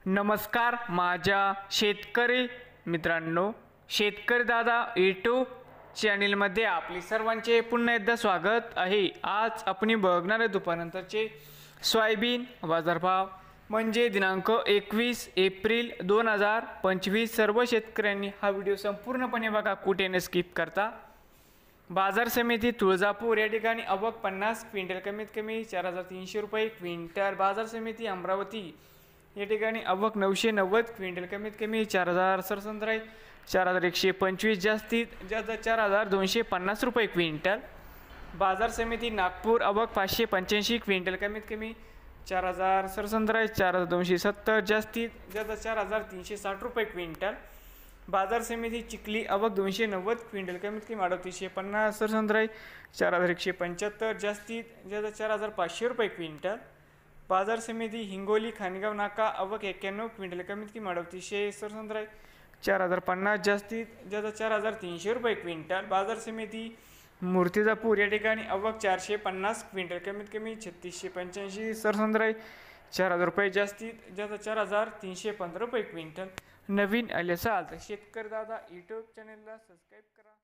नमस्कार माझ्या शेतकरी मित्रांनो, शेतकरी दादा यूट्यूब चॅनलमध्ये आपले सर्वांचे पुन्हा एकदा स्वागत आहे। आज आपण बघणार आहे दुपारनंतरचे सोयाबीन बाजारभाव म्हणजे दिनांक 21 एप्रिल 2025। सर्व शेतकऱ्यांनी हा व्हिडिओ संपूर्णपणे बघा, कुठे न स्किप करता। बाजार समिती तुळजापूर या ठिकाणी आवक 50 क्विंटल कमीत कमी 4300 रुपये क्विंटल। बाजार समिती अमरावती या ठिकाणी आवक 990 क्विंटल कमीत कमी 4000 सरसंद्राई 4125 जास्तीत जास्त 4250 रुपये क्विंटल। बाजार समिती नागपूर आवक 585 क्विंटल कमीत कमी 4000 सरसंद्राई 4270 जास्तीत जास्त 4360 रुपये क्विंटल। बाजार समिती चिखली आवक 290 क्विंटल कमीत कमी 3850 सरसंद्राई 4175 जास्तीत जास्त 4500 रुपये क्विंटल। बाजार समिती हिंगोली खानगाव नाका आवक 91 क्विंटल कमीत कमी 3800 सरसंद्राई 4050 जास्तीत जास्त 4300 रुपये क्विंटल। बाजार समिती मूर्तिजापूर या ठिकाणी आवक 450 क्विंटल कमीत कमी 3685 सरसंद्राई 4000 रुपये जास्तीत जास्त 4315 रुपये क्विंटल। नवीन आले असाल तर शेतकरी दादा यूट्यूब चॅनलला सबस्क्राईब करा।